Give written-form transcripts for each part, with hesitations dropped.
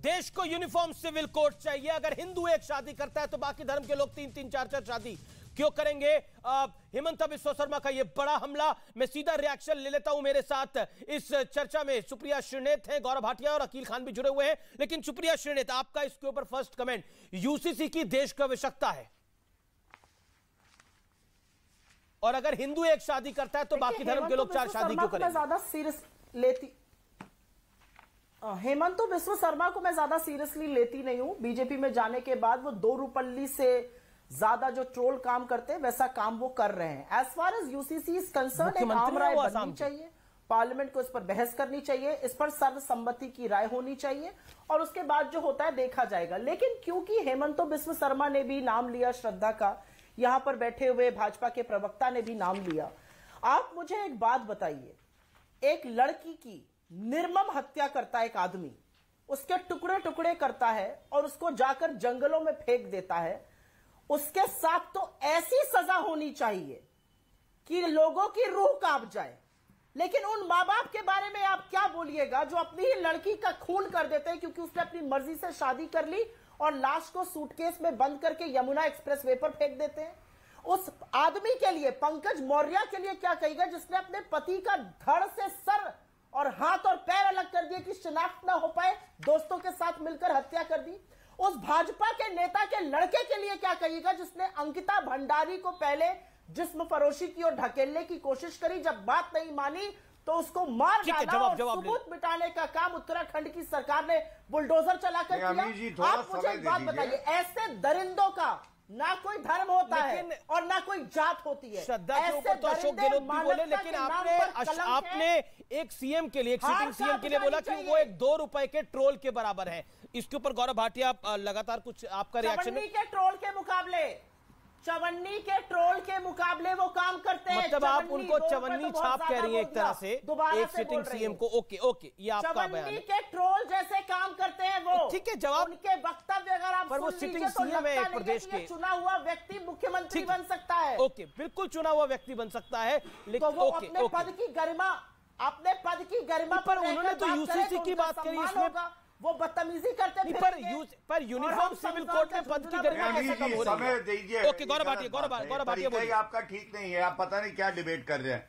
देश को uniform civil code चाहिए। अगर हिंदू एक शादी करता है तो बाकी धर्म के लोग 3-3, 4-4 शादी क्यों करेंगे? हेमंत बिस्वा शर्मा का यह बड़ा हमला। मैं सीधा रिएक्शन ले लेता हूं। मेरे साथ इस चर्चा में सुप्रिया श्रीनेत हैं, गौरव भाटिया और अकील खान भी जुड़े हुए हैं। लेकिन सुप्रिया श्रीनेत, आपका इसके ऊपर फर्स्ट कमेंट। यूसीसी की देश को आवश्यकता है, और अगर हिंदू एक शादी करता है तो बाकी धर्म के लोग 4 शादी क्यों करेंगे? ज्यादा सीरियस लेती हेमंत बिस्वा शर्मा को मैं ज्यादा सीरियसली लेती नहीं हूं। बीजेपी में जाने के बाद वो 2 रुपल्ली से ज्यादा जो ट्रोल काम करते हैं वैसा काम वो कर रहे हैं। As far as UCC is concern, एक आम राय बननी चाहिए, पार्लियामेंट को इस पर बहस करनी चाहिए, इस पर सर्वसम्मति की राय होनी चाहिए और उसके बाद जो होता है देखा जाएगा। लेकिन क्योंकि हेमंत बिस्वा शर्मा ने भी नाम लिया, श्रद्धा का यहां पर बैठे हुए भाजपा के प्रवक्ता ने भी नाम लिया, आप मुझे एक बात बताइए, एक लड़की की निर्मम हत्या करता है एक आदमी, उसके टुकड़े टुकड़े करता है और उसको जाकर जंगलों में फेंक देता है, उसके साथ तो ऐसी सजा होनी चाहिए कि लोगों की रूह कांप जाए। लेकिन उन मां बाप के बारे में आप क्या बोलिएगा जो अपनी ही लड़की का खून कर देते हैं क्योंकि उसने अपनी मर्जी से शादी कर ली और लाश को सूटकेस में बंद करके यमुना एक्सप्रेसवे पर फेंक देते हैं। उस आदमी के लिए, पंकज मौर्य के लिए क्या कहेगा जिसने अपने पति का धड़ से सर और हाथ और पैर अलग कर दिए कि शिनाख्त ना हो पाए, दोस्तों के साथ मिलकर हत्या कर दी? उस भाजपा के नेता के लड़के के लिए क्या कहिएगा जिसने अंकिता भंडारी को पहले जिस्म फरोशी की और ढकेलने की कोशिश करी, जब बात नहीं मानी तो उसको मार डाला और सबूत मिटाने का काम उत्तराखंड की सरकार ने बुलडोजर चलाकर किया। आप मुझे एक बात बताइए, ऐसे दरिंदों का ना कोई धर्म होता है और ना कोई जात होती है। श्रद्धा के ऊपर तो अशोक गहलोत भी बोले, लेकिन आपने एक सीएम के लिए, एक सिटिंग सीएम के लिए बोला कि वो एक 2 रुपए के ट्रोल के बराबर है। इसके ऊपर गौरव भाटिया लगातार कुछ आपका रिएक्शन है? के ट्रोल के मुकाबले, चवन्नी के ट्रोल के मुकाबले वो काम करते हैं। मतलब आप उनको चवन्नी छाप कह रही हैं एक तरह से, एक सिटिंग सीएम को। ओके, ये आपका बयान है। के ट्रोल जैसे काम करते हैं वो। ठीक है, जवाब उनके वक्तव्य अगर आप पर वो सिटिंग सीएम है एक प्रदेश के, चुना हुआ व्यक्ति मुख्यमंत्री बन सकता है। ओके, बिल्कुल चुना हुआ व्यक्ति बन सकता है, लेकिन वो अपने पद की गरिमा पर उन्होंने तो यूसीसी की बात करी, इसमें वो बदतमीजी करते थे। पर यूनिफॉर्म सिविल कोड में पद की गरिमा कैसे कम हो रही है? दीजिए। ओके, गौरव भाटिया बोलिए। आपका ठीक नहीं है, आप पता नहीं क्या डिबेट कर रहे हैं,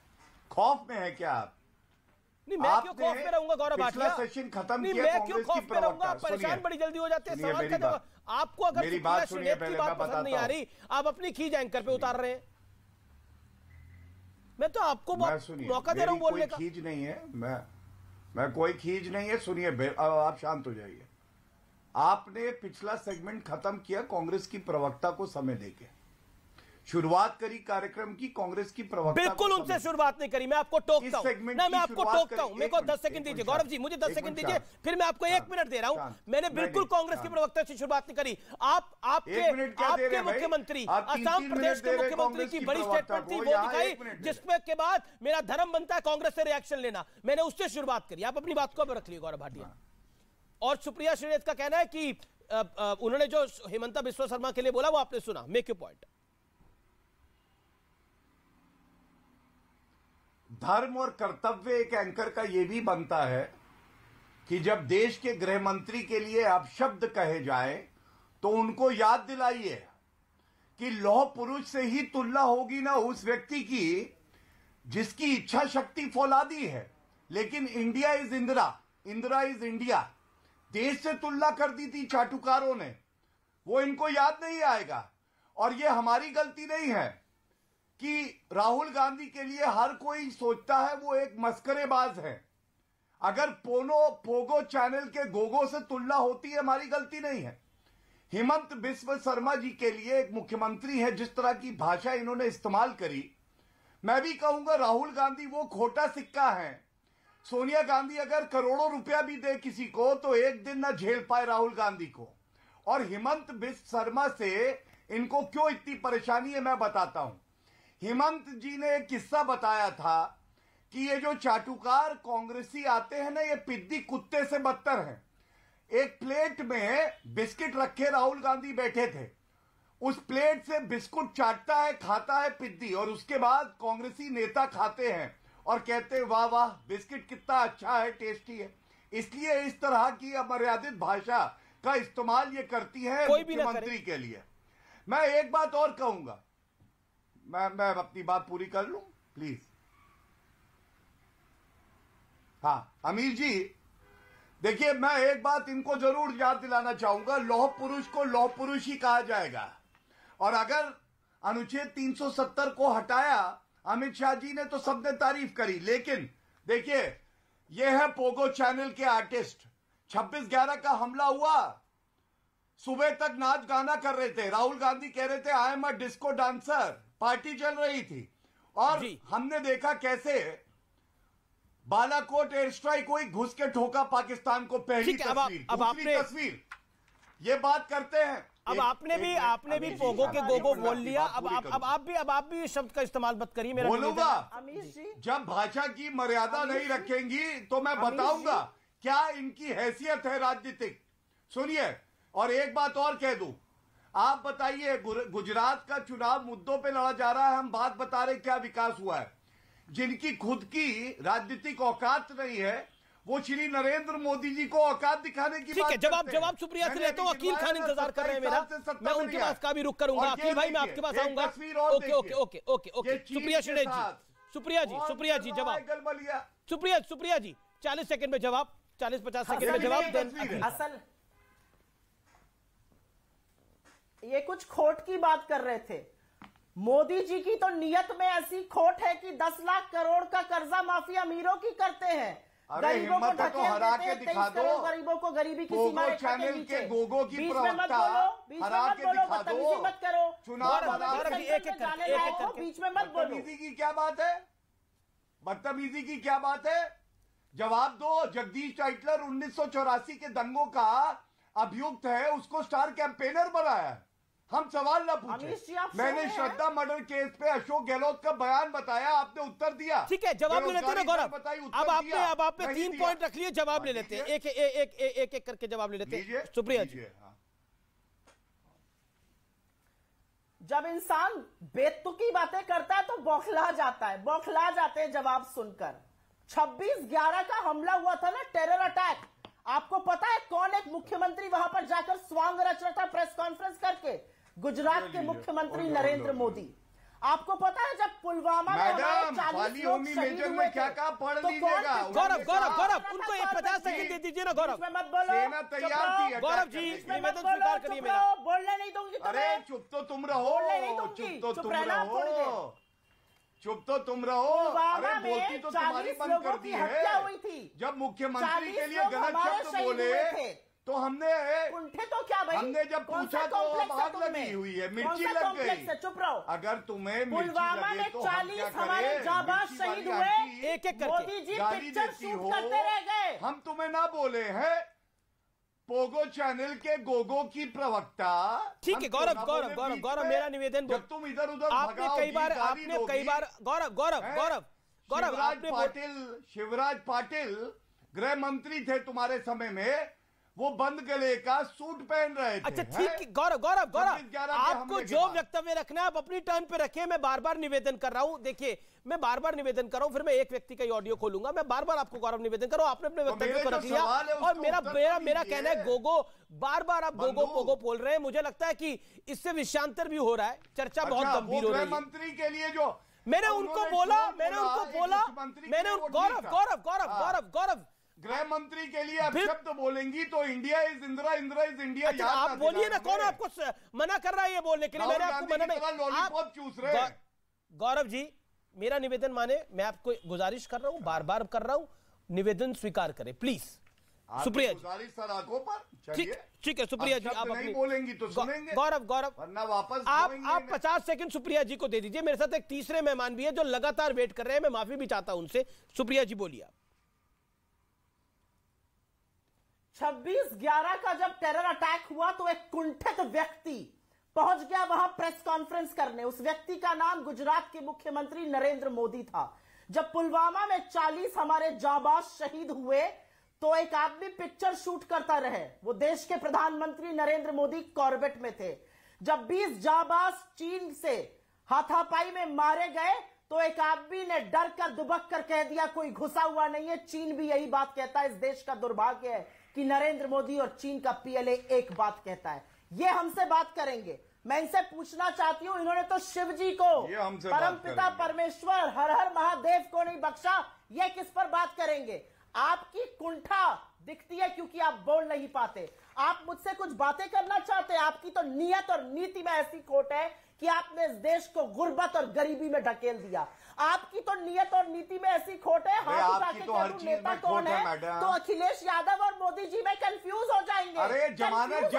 खौफ में है क्या आप? नहीं, मैं क्यों खौफ में रहूंगा गौरव भाटिया? सेशन खत्म नहीं, किया, मैं क्यों खौफ में रहूंगा? आप परेशान बड़ी जल्दी हो जाते हैं। सवाल का जवाब आपको, अगर मेरी बात सुनिए, की बात पसंद नहीं आ रही, आप अपनी खींच एंकर पे उतार रहे हैं। मैं तो आपको मौका दे रहा हूं बोलने का। खींच नहीं है, मैं कोई खींच नहीं है। सुनिए, आप शांत हो जाइए। आपने पिछला सेगमेंट खत्म किया कांग्रेस की प्रवक्ता को समय देके, शुरुआत करी कार्यक्रम की कांग्रेस की प्रवक्ता। बिल्कुल उनसे शुरुआत नहीं करी, मैं आपको टोकता हूं ना, मैं आपको टोकता हूं। मेरे को 10 सेकंड दीजिए गौरव जी, मुझे 10 सेकंड दीजिए, फिर मैं आपको 1 मिनट दे रहा हूं। मैंने बिल्कुल कांग्रेस की प्रवक्ता से शुरुआत नहीं करी। आपके मुख्यमंत्री, असम प्रदेश के मुख्यमंत्री की बड़ी स्टेटमेंट थी, वो दिखाई, जिसमें के बाद मेरा धर्म बनता है कांग्रेस से रिएक्शन लेना। मैंने उससे शुरुआत करी, आप अपनी बात को रख लीजिए गौरव भाटिया। और सुप्रिया श्रीनेत का कहना है कि उन्होंने जो हेमंत बिस्वा शर्मा के लिए बोला वो आपने सुना। Make your point. धर्म और कर्तव्य एक एंकर का यह भी बनता है कि जब देश के गृह मंत्री के लिए अपशब्द कहे जाए तो उनको याद दिलाइए कि लौह पुरुष से ही तुलना होगी ना उस व्यक्ति की जिसकी इच्छा शक्ति फौलादी है। लेकिन India is Indira is India, देश से तुलना कर दी थी चाटुकारों ने, वो इनको याद नहीं आएगा। और ये हमारी गलती नहीं है कि राहुल गांधी के लिए हर कोई सोचता है वो एक मस्करेबाज है। अगर पोगो चैनल के गोगो से तुलना होती है, हमारी गलती नहीं है। हेमंत बिस्वा शर्मा जी के लिए एक मुख्यमंत्री है, जिस तरह की भाषा इन्होंने इस्तेमाल करी, मैं भी कहूंगा राहुल गांधी वो खोटा सिक्का है। सोनिया गांधी अगर करोड़ों रुपया भी दे किसी को तो एक दिन ना झेल पाए राहुल गांधी को। और हेमंत बिस्वा शर्मा से इनको क्यों इतनी परेशानी है मैं बताता हूं। हेमंत जी ने एक किस्सा बताया था कि ये जो चाटुकार कांग्रेसी आते हैं ना, ये पिद्दी कुत्ते से बदतर हैं। एक प्लेट में बिस्किट रखे राहुल गांधी बैठे थे, उस प्लेट से बिस्कुट चाटता है, खाता है पिद्दी, और उसके बाद कांग्रेसी नेता खाते हैं और कहते हैं वाह वाह बिस्किट कितना अच्छा है, टेस्टी है। इसलिए इस तरह की अमर्यादित भाषा का इस्तेमाल ये करती है मुख्यमंत्री के लिए। मैं एक बात और कहूंगा, मैं अपनी बात पूरी कर लूं प्लीज। हाँ अमीर जी, देखिए मैं एक बात इनको जरूर याद दिलाना चाहूंगा, लौह पुरुष को लौह पुरुष ही कहा जाएगा। और अगर अनुच्छेद 370 को हटाया अमित शाह जी ने तो सबने तारीफ करी, लेकिन देखिए यह है पोगो चैनल के आर्टिस्ट। 26/11 का हमला हुआ, सुबह तक नाच गाना कर रहे थे, राहुल गांधी कह रहे थे I am a disco dancer, party चल रही थी। और हमने देखा कैसे बालाकोट एयर स्ट्राइक हुई, घुस के ठोका पाकिस्तान को। पहली तस्वीर, दूसरी तस्वीर, ये बात करते हैं। अब आपने भी पोगो के गोगो बोल लिया। अब आप भी शब्द का इस्तेमाल मत करिए। मेरा बोलूंगा जब भाषा की मर्यादा नहीं रखेंगी तो मैं बताऊंगा क्या इनकी हैसियत है राजनीतिक। सुनिए, और एक बात और कह दूं, आप बताइए गुजरात का चुनाव मुद्दों पे लड़ा जा रहा है, हम बात बता रहे क्या विकास हुआ है। जिनकी खुद की राजनीतिक औकात नहीं है वो श्री नरेंद्र मोदी जी को औकात दिखाने की बात करते हैं। जवाब सुप्रिया से लेता हूं। अकील खान इंतजार कर रहे हैं मेरा, मैं उनके पास का भी रुख करूंगा। अकील भाई मैं आपके पास आऊंगा। ओके सुप्रिया श्रीनेश जी, सुप्रिया जी जवाब। सुप्रिया जी 40 सेकंड में जवाब, 40-50 सेकंड में जवाब। असल ये कुछ खोट की बात कर रहे थे। मोदी जी की तो नियत में ऐसी खोट है कि 10 लाख करोड़ का कर्जा माफी अमीरों की करते हैं, गरीबों को तो हरा के दिखा दो, गरीबों को गरीबी की सीमा रेखा के नीचे। गोगो की प्रवक्ता हरा के दिखा दो, मत करो चुनाव बीच में मत बोलो। बदतमीजी की क्या बात है, बदतमीजी की क्या बात है, जवाब दो। जगदीश टाइटलर 1984 के दंगों का अभियुक्त है, उसको स्टार कैंपेनर बनाया है। हम सवाल ना पूछे। मैंने श्रद्धा मर्डर केस पे अशोक गहलोत का बयान बताया, आपने उत्तर दिया। ठीक है, जवाब ले लेते हैं ना गौरव। अब आपने 3 पॉइंट रख लिए, जवाब ले लेते हैं एक करके जवाब ले लेते हैं। सुप्रिया जी, जब इंसान बेतुकी बातें करता है तो बौखला जाता है, बौखला जाते हैं जवाब सुनकर। 26/11 का हमला हुआ था ना, टेरर अटैक। आपको पता है कौन एक मुख्यमंत्री वहां पर जाकर स्वांग रच रहा था प्रेस कॉन्फ्रेंस करके? गुजरात के मुख्यमंत्री नरेंद्र मोदी। आपको पता है जब पुलवामा में 40 लोग शहीद हुए क्या कहा, पढ़ लीजिएगा। गौरव उनको 50 सेकंड दे दीजिए ना गौरव। मत बोलो, गौरव जी निवेदन स्वीकार करिए मेरा। बोलने नहीं दूंगी। अरे चुप तो तुम रहो, चुप तो तुम रहो, चुप तो तुम रहो। अरे बोलती तो तुम्हारी बंद कर दी है। जब मुख्यमंत्री के लिए गलत शब्द बोले तो हमने तो क्या भाई? हमने जब पूछा तो आग लगी हुई है, मिर्ची लग गई। चुप रहो। अगर तुम्हें पुलवामा में 40 हमारे जाबाज शहीद हुए, एक करके मोदी जी पिक्चर शूट करते रह गए। हम तुम्हें ना बोले हैं पोगो चैनल के गोगो की प्रवक्ता। ठीक है गौरव मेरा निवेदन, जब तुम इधर उधर आपने कई बार शिवराज पाटिल गृह मंत्री थे तुम्हारे समय में, वो बंद गले का सूट पहन रहे थे। अच्छा ठीक, गौरव आपको जो वक्तव्य रखना है आप अपनी टर्न पे रखें। मैं बार बार निवेदन कर रहा हूं, देखिए मैं बार बार निवेदन कर रहा हूं, फिर मैं एक व्यक्ति का ऑडियो खोलूंगा। मैं बार बार आपको गौरव निवेदन कर रहा हूं, आपने अपने वक्तव्य को रख लिया। और मेरा कहना है गोगो, बार बार आप गोगो पोगो बोल रहे हैं। मुझे लगता है कि इससे विषयांतर भी हो रहा है, चर्चा बहुत गंभीर हो रही है। मंत्री के लिए जो मैंने उनको बोला गौरव गृह मंत्री के लिए आप शब्द बोलेंगी तो India is Indira, Indira is India. अच्छा, आप बोलिए ना, कौन आपको मना कर रहा है ये बोलने के लिए? मैंने आपको मना नहीं। लॉलीपॉप चूस रहे हैं। गौरव जी मेरा निवेदन माने, मैं आपको गुजारिश कर रहा हूं, बार बार कर रहा हूं, निवेदन स्वीकार करें प्लीज। सुप्रिया जी ठीक है सुप्रिया जी, आप नहीं बोलेंगी तो सुनेंगे। गौरव वरना वापस आप 50 सेकंड सुप्रिया जी को दे दीजिए। मेरे साथ एक तीसरे मेहमान भी है जो लगातार वेट कर रहे हैं, मैं माफी भी चाहता हूं उनसे। सुप्रिया जी बोलिए। 26/11 का जब टेरर अटैक हुआ तो एक कुंठित व्यक्ति पहुंच गया वहां प्रेस कॉन्फ्रेंस करने। उस व्यक्ति का नाम गुजरात के मुख्यमंत्री नरेंद्र मोदी था। जब पुलवामा में 40 हमारे जाबाज शहीद हुए तो एक आदमी पिक्चर शूट करता रहे। वो देश के प्रधानमंत्री नरेंद्र मोदी कॉर्बेट में थे। जब 20 जाबाज चीन से हाथापाई में मारे गए तो एक आदमी ने डर कर दुबक कर कह दिया कोई घुसा हुआ नहीं है। चीन भी यही बात कहता है। इस देश का दुर्भाग्य है कि नरेंद्र मोदी और चीन का पीएलए एक बात कहता है। ये हमसे बात करेंगे। मैं इनसे पूछना चाहती हूं, इन्होंने तो शिव जी को, परमपिता परमेश्वर, हर हर महादेव को नहीं बख्शा, ये किस पर बात करेंगे? आपकी कुंठा दिखती है क्योंकि आप बोल नहीं पाते। आप मुझसे कुछ बातें करना चाहते हैं। आपकी तो नियत और नीति में ऐसी खोट है कि आपने इस देश को गुर्बत और गरीबी में ढकेल दिया। आपकी तो नियत और नीति में ऐसी खोट है। हाथ उठा के कहूं नेता कौन है तो अखिलेश यादव और मोदी जी में कंफ्यूज हो जाएंगे। अरे जमानत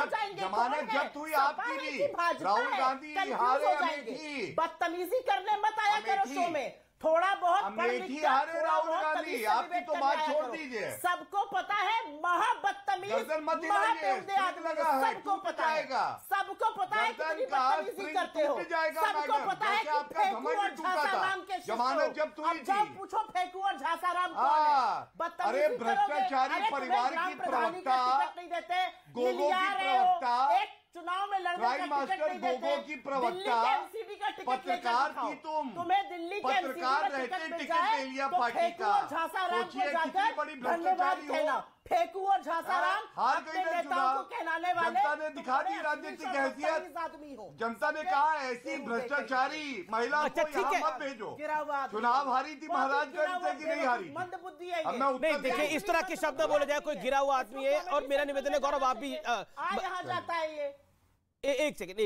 जब्त हुई आपकी भी, राहुल गांधी हारे अमेठी। बदतमीजी करने मत आया करो शो में। थोड़ा बहुत अमेठी हारे राहुल गांधी, आपकी तो बात छोड़ दीजिए। सबको पता है महाबदतमीज, महाबेहुदे आदमी, सबको पता है, सबको पता है कितनी बदतमीजी करते हो, सबको पता है कि फेंकू और झासाराम के जमानत जब्त हुई थी। जब पूछो फेंकू और झासाराम कौन है? अरे भ्रष्टाचारी परिवार की प्रवक्ता नहीं देते, गोगो की प्रवक्ता, चुनाव में लड़ने प्राइम मास्टर गोगो की प्रवक्ता, पत्रकार थी तुम, तुम्हें दिल्ली के पत्रकार रहते टिकट ले लिया पार्टी का। सोचिए कितनी बड़ी भ्रष्टाचारी हो। फेंकू और झासाराम हार गई ना चुनाव, कहलाने वाले जनता ने दिखा दी राजनीतिक हैसियत। जनता ने कहा ऐसी भ्रष्टाचारी महिला को यहाँ मत भेजो। चुनाव हारी थी महाराजगंज से कि नहीं हारी? मंद बुद्धि है। नहीं देखिए, इस तरह के शब्द बोले जाए, कोई गिरा हुआ आदमी है। और मेरा निवेदन है गौरव, आप भी यहाँ जाता है ये। एक सेकंड